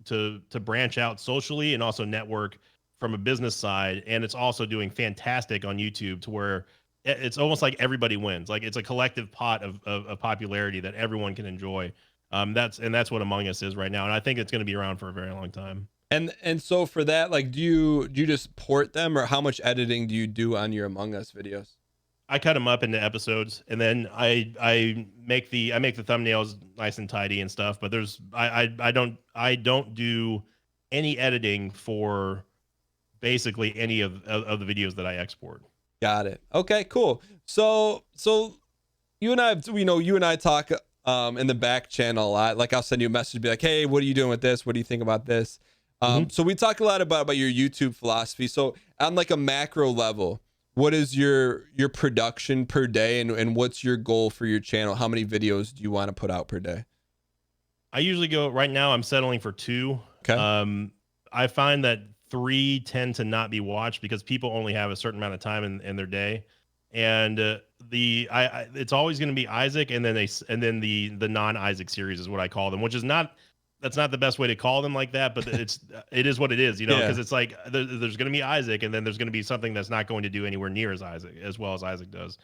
branch out socially and also network from a business side, and it's also doing fantastic on YouTube, to where it's almost like everybody wins. Like, it's a collective pot of popularity that everyone can enjoy. That's what Among Us is right now, and I think it's going to be around for a very long time. And so for that, like, do you just port them, or how much editing do you do on your Among Us videos? I cut them up into episodes, and then I make the thumbnails nice and tidy and stuff. But I don't do any editing for basically any of the videos that I export. Got it. Okay, cool. So you and I talk in the back channel a lot. Like, I'll send you a message, be like, hey, what are you doing with this? What do you think about this? So we talk a lot about your YouTube philosophy. So on like a macro level, what is your production per day, and what's your goal for your channel? How many videos do you want to put out per day? I usually go, right now I'm settling for 2. Okay. I find that 3 tend to not be watched, because people only have a certain amount of time in their day. and it's always going to be Isaac, and then the non-Isaac series is what I call them, which is not that's not the best way to call them like that, but it is what it is, because it's like there's going to be Isaac, and then there's going to be something that's not going to do anywhere near as well as Isaac does.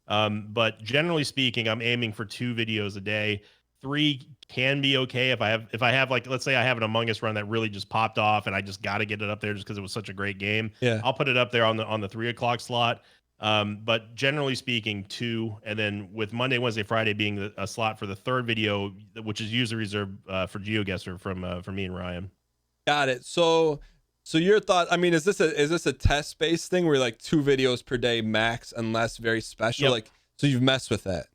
But generally speaking, I'm aiming for 2 videos a day. 3 can be okay if I have like, let's say I have an Among Us run that really just popped off and I just got to get it up there just because it was such a great game. Yeah. I'll put it up there on the 3 o'clock slot. But generally speaking, 2, and then with Monday, Wednesday, Friday being a slot for the 3rd video, which is usually reserved for GeoGuessr from me and Ryan. Got it. So your thought, I mean, is this a test based thing where like 2 videos per day max unless very special? Yep. Like, so you've messed with that?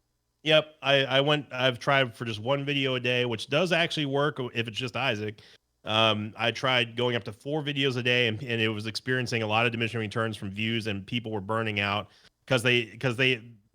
Yep. I've tried for just 1 video a day, which does actually work if it's just Isaac. I tried going up to 4 videos a day, and it was experiencing a lot of diminishing returns from views, and people were burning out because they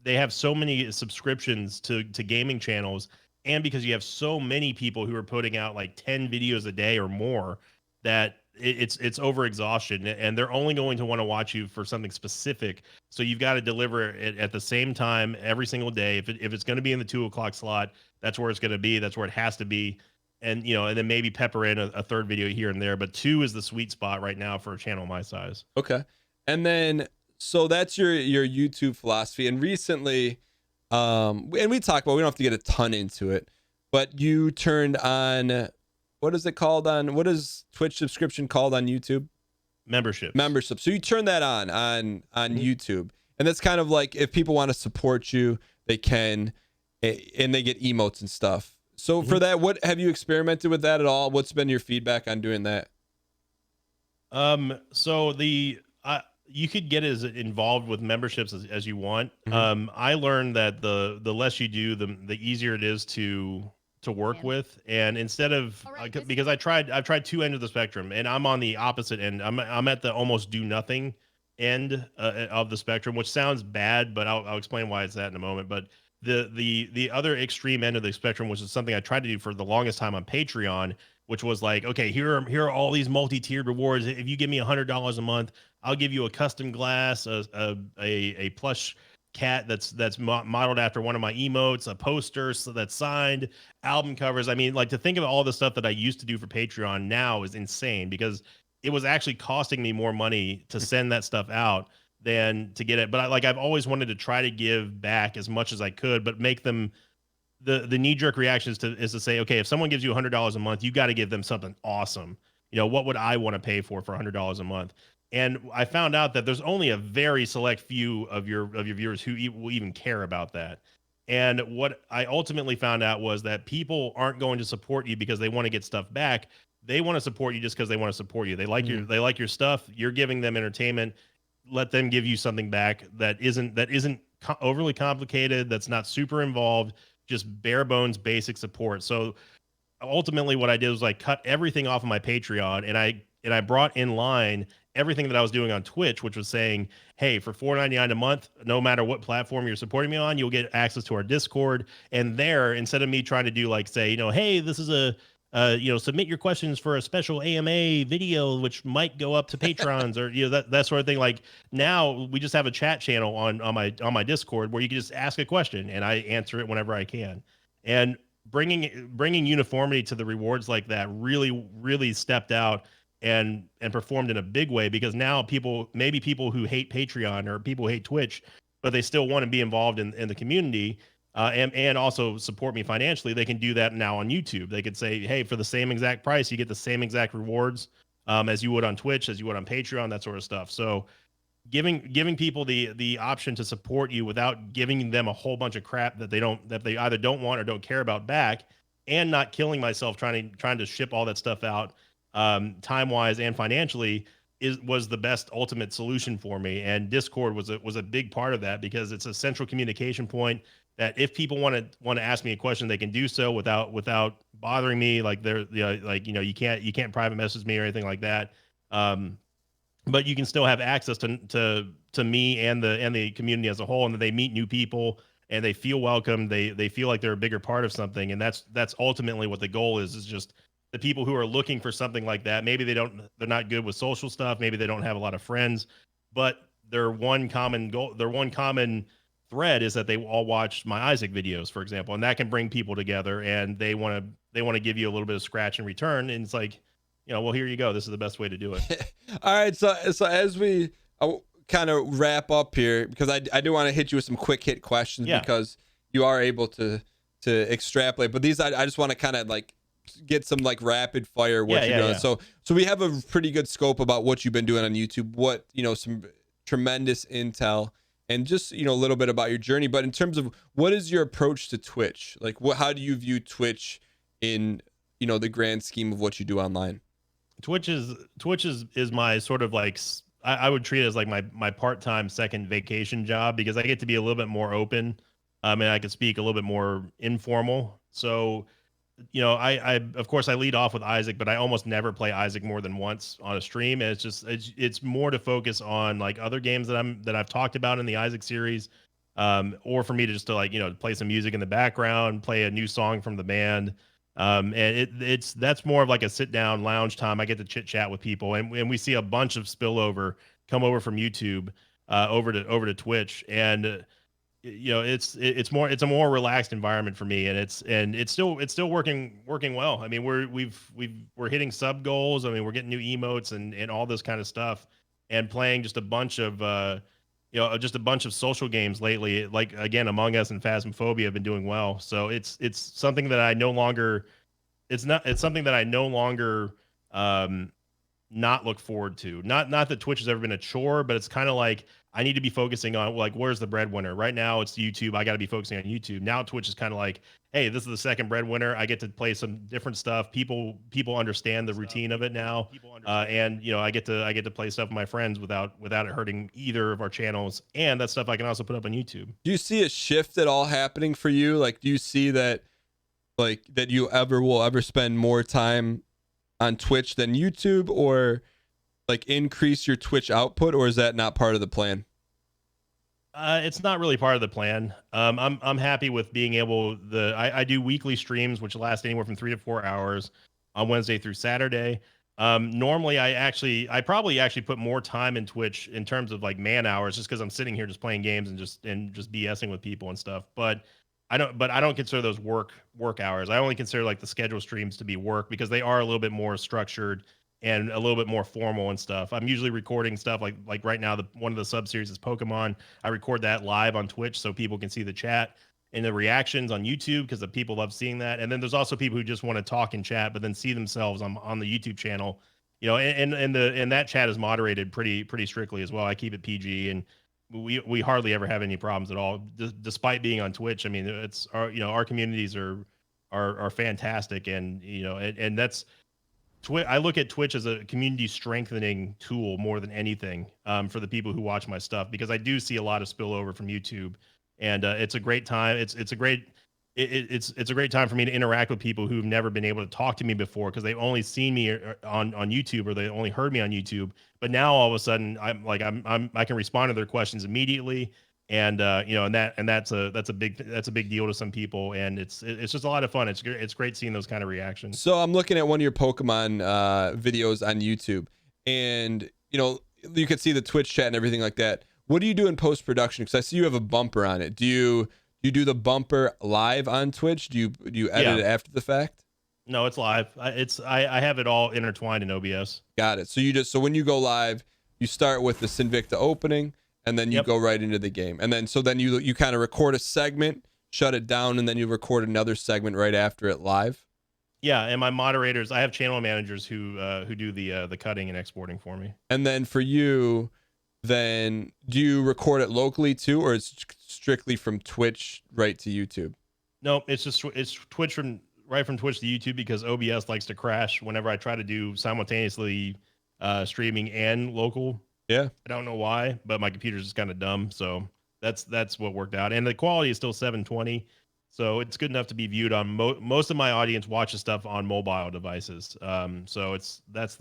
have so many subscriptions to gaming channels, and because you have so many people who are putting out like 10 videos a day or more, that it's over exhaustion, and they're only going to want to watch you for something specific. So you've got to deliver it at the same time every single day. If it's going to be in the 2 o'clock slot, that's where it's going to be. That's where it has to be. And and then maybe pepper in a 3rd video here and there, but 2 is the sweet spot right now for a channel my size. Okay. And then, so that's your YouTube philosophy. And recently, and we talk about, we don't have to get a ton into it, but you turned on, what is it called what is Twitch subscription called on YouTube? Membership. So you turn that on YouTube, and that's kind of like, if people want to support you, they can, and they get emotes and stuff. So for that, what have you experimented with that at all? What's been your feedback on doing that? So you could get as involved with memberships as you want. I learned that the less you do, the easier it is to work with. And instead of, because I've tried 2 ends of the spectrum, and I'm on the opposite end. I'm at the almost do nothing end of the spectrum, which sounds bad, but I'll explain why it's that in a moment. But the other extreme end of the spectrum, which is something I tried to do for the longest time on Patreon, which was like, okay, here are all these multi-tiered rewards. If you give me $100 a month, I'll give you a custom glass, a plush cat that's modeled after one of my emotes, a poster that's signed, album covers. I mean, like, to think of all the stuff that I used to do for Patreon now is insane, because it was actually costing me more money to send that stuff out than to get it. But I've always wanted to try to give back as much as I could, but make them, the knee-jerk reaction is to say, okay, if someone gives you $100 a month, you got to give them something awesome. What would I want to pay for $100 a month? And I found out that there's only a very select few of your viewers who will even care about that. And what I ultimately found out was that people aren't going to support you because they want to get stuff back. They want to support you just because they want to support you. They like they like your stuff. You're giving them entertainment. Let them give you something back that isn't overly complicated, that's not super involved, just bare bones basic support. So ultimately what I did was I cut everything off of my Patreon, and I brought in line everything that I was doing on Twitch, which was saying, hey, for $4.99 a month, no matter what platform you're supporting me on, you'll get access to our Discord. And there, instead of me trying to do like, say, hey, this is submit your questions for a special AMA video, which might go up to patrons, or that sort of thing. Like, now we just have a chat channel on my Discord where you can just ask a question and I answer it whenever I can. And bringing uniformity to the rewards like that really stepped out and performed in a big way, because now people who hate Patreon or people who hate Twitch, but they still want to be involved in the community, and also support me financially, they can do that now on YouTube. They could say, hey, for the same exact price, you get the same exact rewards as you would on Twitch, as you would on Patreon, that sort of stuff. So giving people the option to support you without giving them a whole bunch of crap that they either don't want or don't care about back, and not killing myself trying to ship all that stuff out time wise and financially, was the best ultimate solution for me. And Discord was a big part of that, because it's a central communication point that if people want to ask me a question, they can do so without bothering me. Like, you can't private message me or anything like that. But you can still have access to me and the community as a whole, and that they meet new people and they feel welcome. They feel like they're a bigger part of something. And that's ultimately what the goal is just the people who are looking for something like that. Maybe they're not good with social stuff. Maybe they don't have a lot of friends, but their one common goal, their one common thread is that they all watch my Isaac videos, for example, and that can bring people together, and they want to give you a little bit of scratch in return, and it's like, well, here you go. This is the best way to do it. All right, so as we kind of wrap up here, because I do want to hit you with some quick hit questions, because you are able to extrapolate, but these I just want to kind of like get some like rapid fire what you're doing. Yeah. So we have a pretty good scope about what you've been doing on YouTube, what some tremendous intel, and just a little bit about your journey. But in terms of what is your approach to Twitch, like how do you view Twitch in the grand scheme of what you do online? Twitch is my sort of like, I would treat it as like my part-time second vacation job, because I get to be a little bit more open, and I can speak a little bit more informal. So I of course I lead off with Isaac, but I almost never play Isaac more than once on a stream. And it's more to focus on like other games that I've talked about in the Isaac series, or for me to just to like play some music in the background, play a new song from the band. And that's more of like a sit down lounge time. I get to chit chat with people, and we see a bunch of spillover come over from YouTube over to Twitch, and it's a more relaxed environment for me, and it's still working well. I mean, we're hitting sub goals. I mean, we're getting new emotes and all this kind of stuff, and playing just a bunch of social games lately. Like again, Among Us and Phasmophobia have been doing well. So it's something that I no longer not look forward to. Not that Twitch has ever been a chore, but it's kind of like I need to be focusing on like, where's the breadwinner? Right now it's YouTube. I got to be focusing on YouTube. Now Twitch is kind of like, hey, this is the second breadwinner. I get to play some different stuff. People understand the routine of it now, and I get to play stuff with my friends without it hurting either of our channels. And that stuff I can also put up on YouTube. Do you see a shift at all happening for you? Like, do you see that you will ever spend more time on Twitch than YouTube, or like increase your Twitch output, or is that not part of the plan? It's not really part of the plan. I'm happy with being able I do weekly streams, which last anywhere from 3 to 4 hours on Wednesday through Saturday. Normally I probably actually put more time in Twitch in terms of like man hours, just because I'm sitting here just playing games and just BSing with people and stuff. But I don't consider those work hours. I only consider like the scheduled streams to be work, because they are a little bit more structured and a little bit more formal and stuff. I'm usually recording stuff like right now, one of the sub series is Pokemon. I record that live on Twitch so people can see the chat and the reactions on YouTube, because the people love seeing that. And then there's also people who just want to talk and chat, but then see themselves on the YouTube channel, and that chat is moderated pretty strictly as well. I keep it PG, and we hardly ever have any problems at all, despite being on Twitch. I mean, it's our communities are fantastic, and that's I look at Twitch as a community strengthening tool more than anything, for the people who watch my stuff, because I do see a lot of spillover from YouTube, and it's a great time. It's a great time for me to interact with people who've never been able to talk to me before, because they've only seen me on YouTube, or they only heard me on YouTube. But now all of a sudden I can respond to their questions immediately, and that's a big deal to some people, and it's just a lot of fun. It's great seeing those kind of reactions. So I'm looking at one of your Pokemon videos on YouTube, and you can see the Twitch chat and everything like that. What do you do in post production? Because I see you have a bumper on it. Do you do the bumper live on Twitch? Do you edit it after the fact? No, it's live. I have it all intertwined in OBS. Got it. So when you go live, you start with the Sinvicta opening, and then you go right into the game. And then you kind of record a segment, shut it down, and then you record another segment right after it live. Yeah, and my moderators, I have channel managers who do the cutting and exporting for me. And then for you, then do you record it locally too, or it's strictly from Twitch right to YouTube? No, it's Twitch right from Twitch to YouTube, because OBS likes to crash whenever I try to do simultaneously streaming and local. Yeah, I don't know why, but my computer's just kind of dumb, so that's what worked out. And the quality is still 720, so it's good enough to be viewed on most of my audience watches stuff on mobile devices. So that's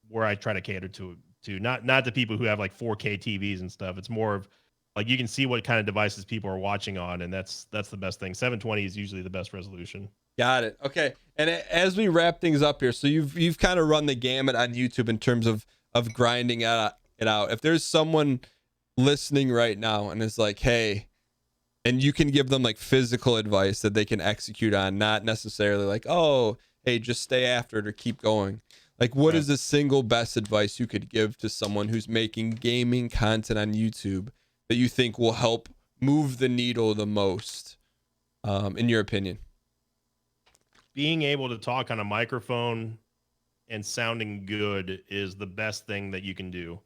where I try to cater to not the people who have like 4K TVs and stuff. It's more of like, you can see what kind of devices people are watching on, and that's the best thing. 720 is usually the best resolution. Got it. Okay. And as we wrap things up here, so you've kind of run the gamut on YouTube in terms of grinding out it out. If there's someone listening right now and is like, hey, and you can give them like physical advice that they can execute on, not necessarily like, oh, hey, just stay after it or keep going. Like, what is the single best advice you could give to someone who's making gaming content on YouTube that you think will help move the needle the most, in your opinion? Being able to talk on a microphone and sounding good is the best thing that you can do.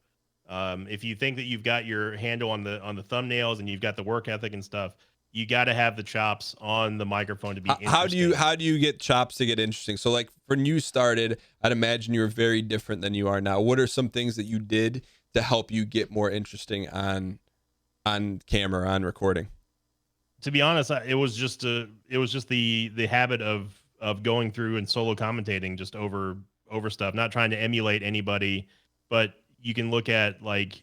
If you think that you've got your handle on the thumbnails and you've got the work ethic and stuff, you got to have the chops on the microphone to be interesting. How do you get chops to get interesting? So like when you started, I'd imagine you were very different than you are now. What are some things that you did to help you get more interesting on camera, on recording? To be honest, it was just the habit of going through and solo commentating just over stuff, not trying to emulate anybody, but you can look at like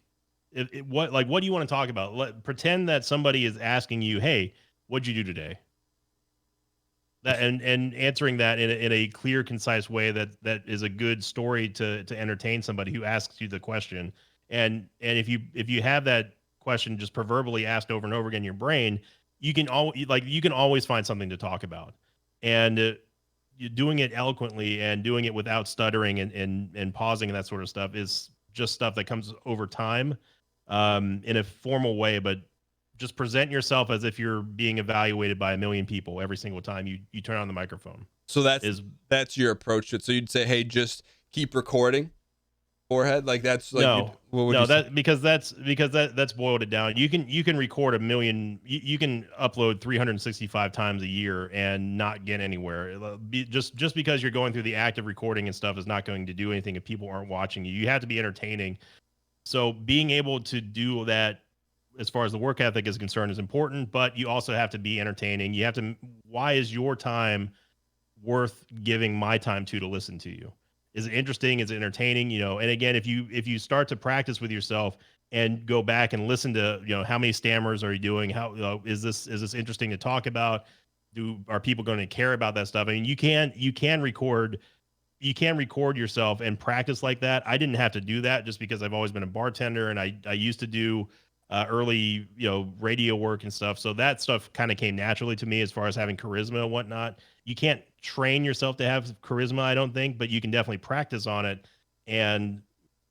what do you want to talk about? Pretend that somebody is asking you, hey, what'd you do today? That and answering that in a clear, concise way that is a good story to entertain somebody who asks you the question. And if you have that question just proverbially asked over and over again in your brain, you can always find something to talk about. And you're doing it eloquently and doing it without stuttering and pausing and that sort of stuff is just stuff that comes over time, in a formal way, but just present yourself as if you're being evaluated by a million people every single time you turn on the microphone. So that's your approach to it. So you'd say, hey, just keep recording forehead. Like that's like, because that's boiled it down. You can record a million, you can upload 365 times a year and not get anywhere. Just because you're going through the act of recording and stuff is not going to do anything if people aren't watching you. You have to be entertaining. So being able to do that as far as the work ethic is concerned is important, but you also have to be entertaining. You have to, why is your time worth giving my time to listen to you? Is it interesting? Is it entertaining? And again, if you start to practice with yourself and go back and listen to, how many stammers are you doing? How is this interesting to talk about? Are people going to care about that stuff? I mean, you can record yourself and practice like that. I didn't have to do that just because I've always been a bartender and I used to do early, radio work and stuff. So that stuff kind of came naturally to me as far as having charisma and whatnot. You can't train yourself to have charisma, I don't think, but you can definitely practice on it and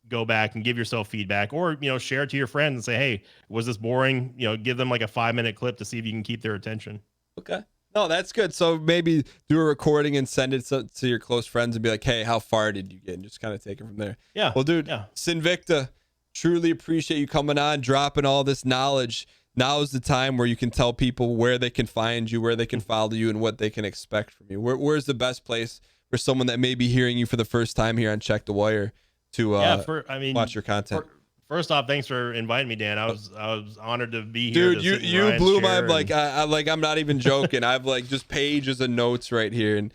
go back and give yourself feedback or, share it to your friends and say, hey, was this boring? Give them like a 5-minute clip to see if you can keep their attention. Okay. No, that's good. So maybe do a recording and send it to your close friends and be like, hey, how far did you get? And just kind of take it from there. Yeah. Well, dude, yeah. Sinvicta, truly appreciate you coming on, dropping all this knowledge. Now is the time where you can tell people where they can find you, where they can follow you, and what they can expect from you. Where's the best place for someone that may be hearing you for the first time here on Check the Wire to watch your content? First off, thanks for inviting me, Dan. I was honored to be here. Dude, you blew my I'm not even joking. I've like just pages of notes right here, and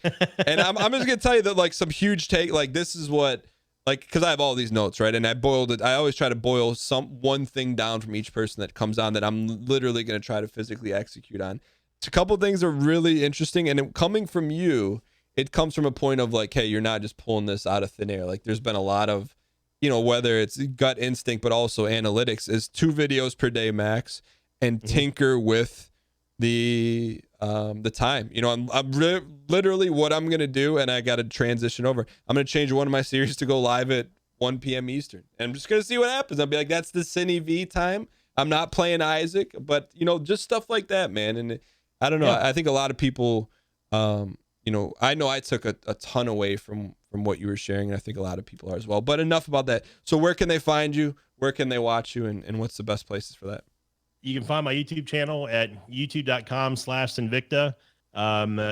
I'm just gonna tell you that like some huge take. Like this is what. Like, because I have all these notes, right? And I boiled it. I always try to boil one thing down from each person that comes on that I'm literally going to try to physically execute on. A couple things are really interesting. And coming from you, it comes from a point of like, hey, you're not just pulling this out of thin air. Like, there's been a lot of, whether it's gut instinct, but also analytics, is 2 videos per day max and tinker with the time. I'm literally what I'm gonna do, and I got to transition over. I'm gonna change one of my series to go live at 1 p.m. Eastern, and I'm just gonna see what happens. I'll be like, that's the Cine V time. I'm not playing Isaac, but just stuff like that, man. And I don't know. Yeah. I think a lot of people, I know I took a ton away from what you were sharing, and I think a lot of people are as well. But enough about that. So where can they find you? Where can they watch you? And what's the best places for that? You can find my YouTube channel at youtube.com/Sinvicta.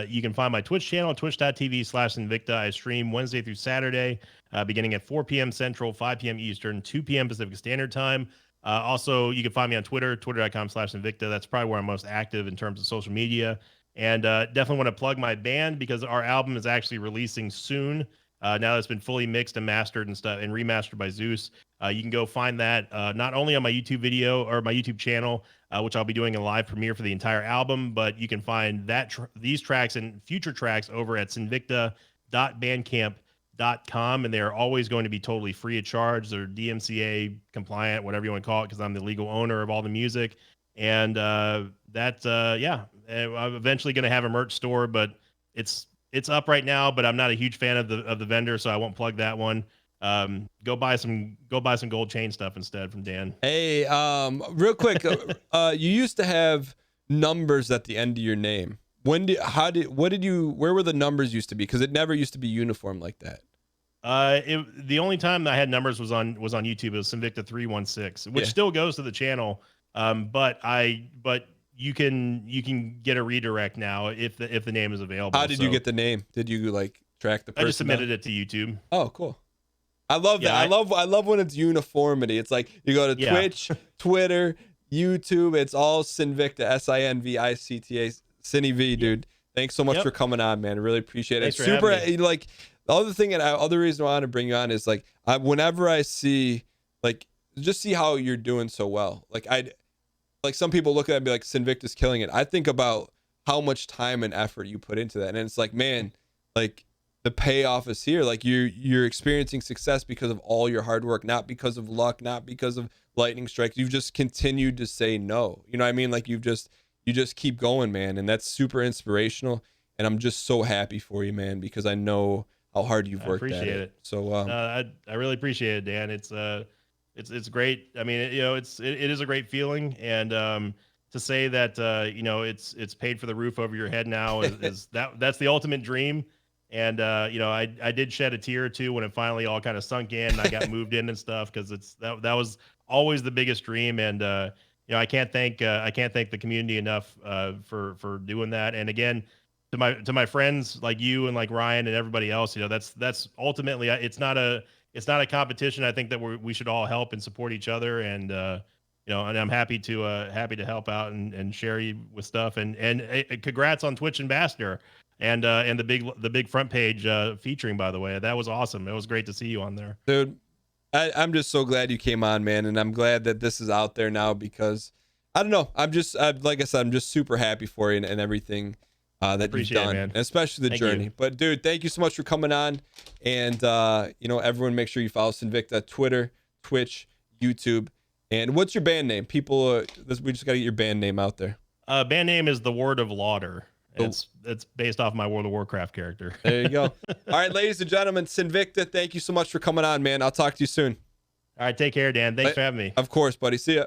You can find my Twitch channel, twitch.tv/Sinvicta. I stream Wednesday through Saturday, beginning at 4 p.m. Central, 5 p.m. Eastern, 2 p.m. Pacific Standard Time. Also, you can find me on Twitter, twitter.com/Sinvicta. That's probably where I'm most active in terms of social media. And definitely want to plug my band because our album is actually releasing soon. Now that it's been fully mixed and mastered and stuff and remastered by Zeus. You can go find that not only on my YouTube video or my YouTube channel, which I'll be doing a live premiere for the entire album, but you can find these tracks and future tracks over at sinvicta.bandcamp.com. .com, and they're always going to be totally free of charge. They're DMCA compliant, whatever you want to call it, because I'm the legal owner of all the music. And I'm eventually going to have a merch store, but it's up right now. But I'm not a huge fan of the vendor, so I won't plug that one. Go buy some gold chain stuff instead from Dan. Hey, real quick, you used to have numbers at the end of your name. Where were the numbers used to be? Because it never used to be uniform like that. The only time I had numbers was on YouTube. It was Sinvicta 316, which still goes to the channel. But you can get a redirect now if the name is available. How did you get the name? Did you like track the person? I just submitted it to YouTube. Oh, cool. I love that. I love when it's uniformity. It's like you go to Twitch, Twitter, YouTube. It's all Sinvicta, Sinvicta, Cinny V, dude. Thanks so much for coming on, man. I really appreciate it. Thanks for having me. Like the other thing, and other reason I want to bring you on is like whenever I see just see how you're doing so well. Like some people look at it and be like, Sinvicta's killing it. I think about how much time and effort you put into that, and it's like, man, like the payoff is here. Like you're experiencing success because of all your hard work, not because of luck, not because of lightning strikes. You've just continued to say no. You know what I mean? Like you just keep going, man. And that's super inspirational. And I'm just so happy for you, man, because I know how hard you've worked at it. I appreciate it. So I really appreciate it, Dan. It's great. I mean, it is a great feeling. And to say that, it's paid for the roof over your head now is that's the ultimate dream. And, I did shed a tear or two when it finally all kind of sunk in and I got moved in and stuff. Cause that was always the biggest dream. And, I can't thank the community enough for doing that. And again, to my friends like you and like Ryan and everybody else, that's ultimately it's not a competition. I think that we should all help and support each other. And and I'm happy to help out and share you with stuff. And congrats on Twitch Ambassador and the big front page featuring. By the way, that was awesome. It was great to see you on there, dude. I'm just so glad you came on, man. And I'm glad that this is out there now because I don't know. Like I said, I'm just super happy for you and everything that you've done, and especially the journey. But dude, thank you so much for coming on. And, everyone make sure you follow Sinvicta, Twitter, Twitch, YouTube. And what's your band name? People, we just got to get your band name out there. Band name is The Word of Lauder. It's based off my World of Warcraft character. There you go. All right, ladies and gentlemen, Sinvicta, thank you so much for coming on, man. I'll talk to you soon. All right, take care, Dan. Thanks for having me. Of course, buddy. See ya.